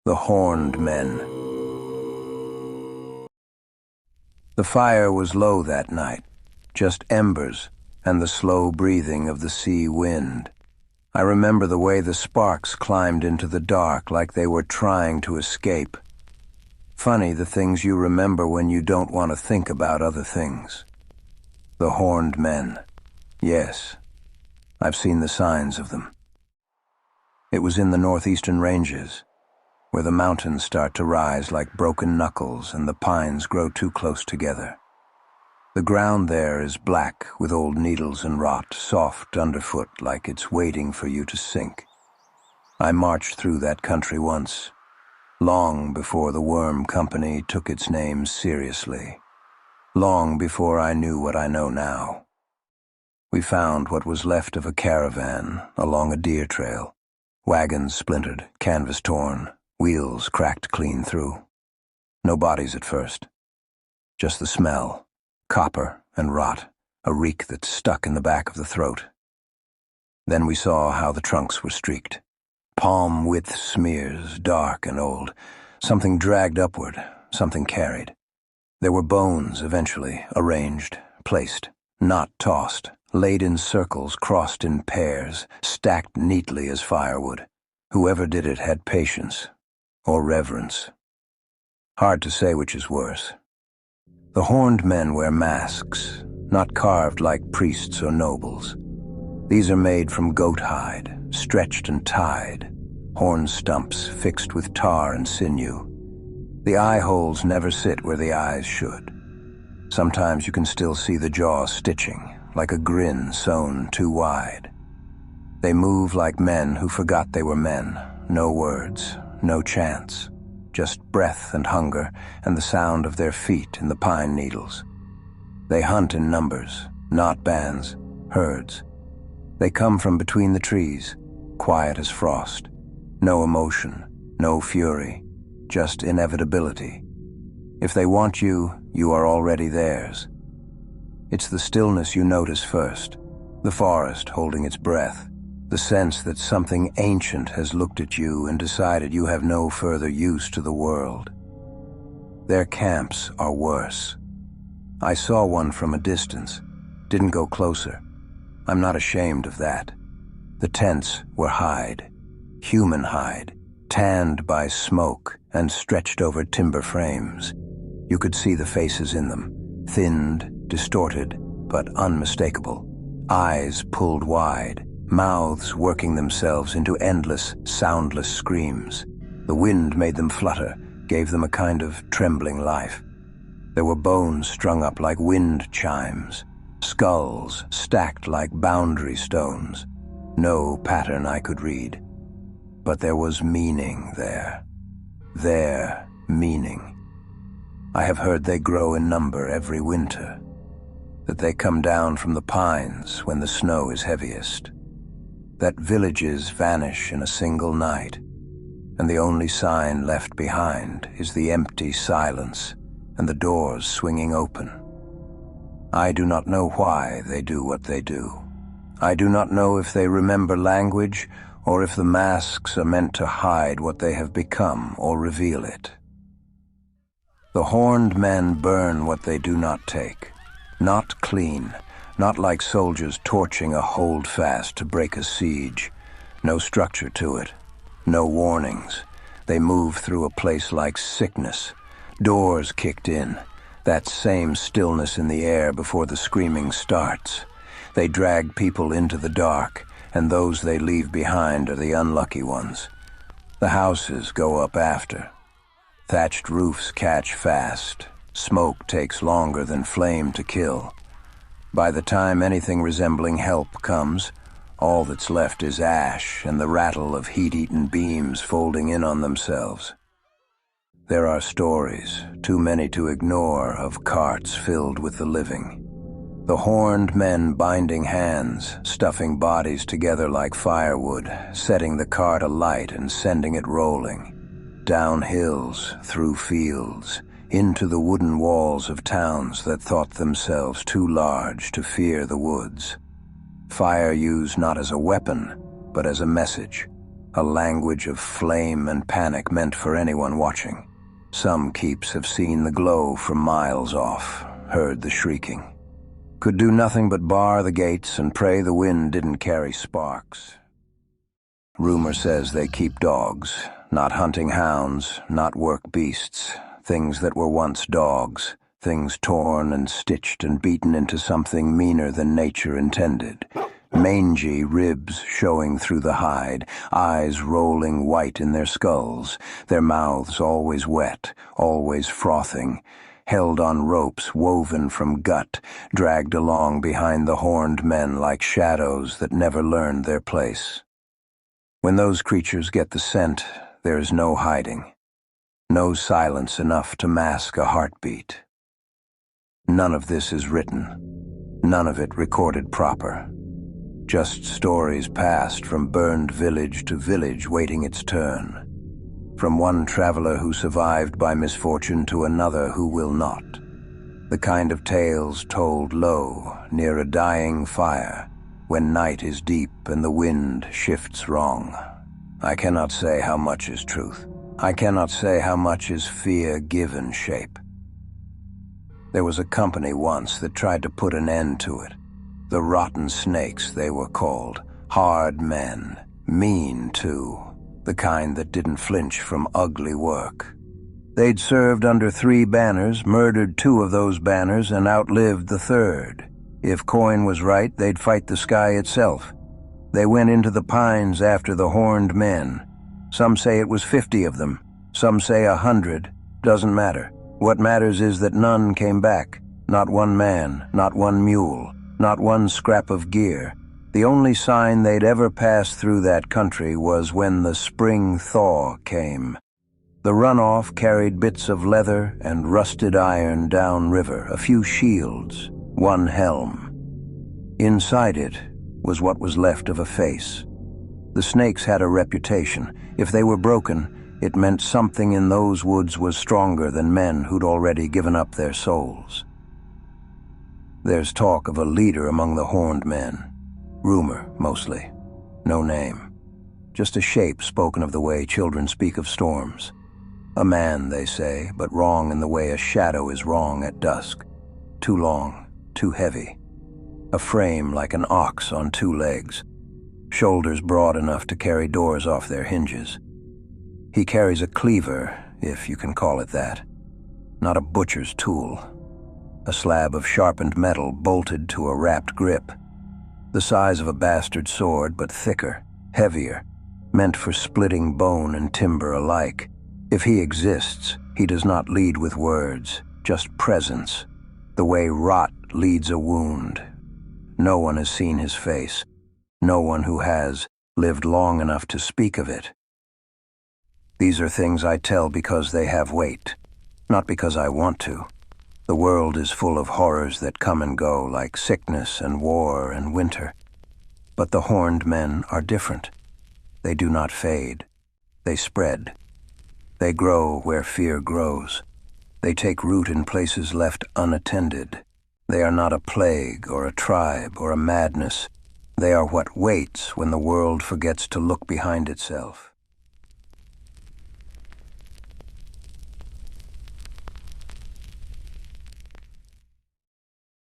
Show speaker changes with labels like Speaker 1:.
Speaker 1: The Horned Men. The fire was low that night, just embers and the slow breathing of the sea wind. I remember the way the sparks climbed into the dark like they were trying to escape. Funny the things you remember when you don't want to think about other things. The Horned Men. Yes, I've seen the signs of them. It was in the northeastern ranges, where the mountains start to rise like broken knuckles and the pines grow too close together. The ground there is black with old needles and rot, soft underfoot like it's waiting for you to sink. I marched through that country once, long before the Worm Company took its name seriously, long before I knew what I know now. We found what was left of a caravan along a deer trail, wagons splintered, canvas torn, wheels cracked clean through. No bodies at first. Just the smell, copper and rot, a reek that stuck in the back of the throat. Then we saw how the trunks were streaked. Palm-width smears, dark and old. Something dragged upward, something carried. There were bones eventually, arranged, placed, not tossed, laid in circles, crossed in pairs, stacked neatly as firewood. Whoever did it had patience. Or reverence. Hard to say which is worse. The Horned Men wear masks, not carved like priests or nobles. These are made from goat hide, stretched and tied, horn stumps fixed with tar and sinew. The eye holes never sit where the eyes should. Sometimes you can still see the jaw stitching, like a grin sewn too wide. They move like men who forgot they were men, no words. No chance, just breath and hunger and the sound of their feet in the pine needles. They hunt in numbers, not bands, herds. They come from between the trees, quiet as frost. No emotion, no fury, just inevitability. If they want you, you are already theirs. It's the stillness you notice first, the forest holding its breath. The sense that something ancient has looked at you and decided you have no further use to the world. Their camps are worse. I saw one from a distance, didn't go closer. I'm not ashamed of that. The tents were hide, human hide, tanned by smoke and stretched over timber frames. You could see the faces in them, thinned, distorted, but unmistakable. Eyes pulled wide. Mouths working themselves into endless, soundless screams. The wind made them flutter, gave them a kind of trembling life. There were bones strung up like wind chimes, skulls stacked like boundary stones. No pattern I could read. But there was meaning there. Their meaning. I have heard they grow in number every winter, that they come down from the pines when the snow is heaviest. That villages vanish in a single night, and the only sign left behind is the empty silence and the doors swinging open. I do not know why they do what they do. I do not know if they remember language or if the masks are meant to hide what they have become or reveal it. The Horned Men burn what they do not take, not clean. Not like soldiers torching a holdfast to break a siege. No structure to it. No warnings. They move through a place like sickness. Doors kicked in. That same stillness in the air before the screaming starts. They drag people into the dark, and those they leave behind are the unlucky ones. The houses go up after. Thatched roofs catch fast. Smoke takes longer than flame to kill. By the time anything resembling help comes, all that's left is ash and the rattle of heat-eaten beams folding in on themselves. There are stories, too many to ignore, of carts filled with the living. The Horned Men binding hands, stuffing bodies together like firewood, setting the cart alight and sending it rolling. Down hills, through fields, into the wooden walls of towns that thought themselves too large to fear the woods. Fire used not as a weapon, but as a message, a language of flame and panic meant for anyone watching. Some keeps have seen the glow from miles off, heard the shrieking. Could do nothing but bar the gates and pray the wind didn't carry sparks. Rumor says they keep dogs, not hunting hounds, not work beasts, things that were once dogs, things torn and stitched and beaten into something meaner than nature intended. Mangy ribs showing through the hide, eyes rolling white in their skulls, their mouths always wet, always frothing, held on ropes woven from gut, dragged along behind the horned men like shadows that never learned their place. When those creatures get the scent, there is no hiding, no silence enough to mask a heartbeat. None of this is written, none of it recorded proper. Just stories passed from burned village to village waiting its turn. From one traveler who survived by misfortune to another who will not. The kind of tales told low, near a dying fire, when night is deep and the wind shifts wrong. I cannot say how much is truth. I cannot say how much is fear given shape. There was a company once that tried to put an end to it. The Rotten Snakes, they were called. Hard men. Mean, too. The kind that didn't flinch from ugly work. They'd served under 3 banners, murdered 2 of those banners, and outlived the 3rd. If coin was right, they'd fight the sky itself. They went into the pines after the horned men. Some say it was 50 of them. Some say 100. Doesn't matter. What matters is that none came back. Not one man, not one mule, not one scrap of gear. The only sign they'd ever passed through that country was when the spring thaw came. The runoff carried bits of leather and rusted iron downriver, a few shields, 1 helm. Inside it was what was left of a face. The snakes had a reputation. If they were broken, it meant something in those woods was stronger than men who'd already given up their souls. There's talk of a leader among the horned men. Rumor, mostly. No name. Just a shape spoken of the way children speak of storms. A man, they say, but wrong in the way a shadow is wrong at dusk. Too long, too heavy. A frame like an ox on 2 legs. Shoulders broad enough to carry doors off their hinges. He carries a cleaver, if you can call it that. Not a butcher's tool. A slab of sharpened metal bolted to a wrapped grip. The size of a bastard sword, but thicker, heavier, meant for splitting bone and timber alike. If he exists, he does not lead with words, just presence, the way rot leads a wound. No one has seen his face. No one who has lived long enough to speak of it. These are things I tell because they have weight, not because I want to. The world is full of horrors that come and go, like sickness and war and winter. But the horned men are different. They do not fade. They spread. They grow where fear grows. They take root in places left unattended. They are not a plague or a tribe or a madness. They are what waits when the world forgets to look behind itself.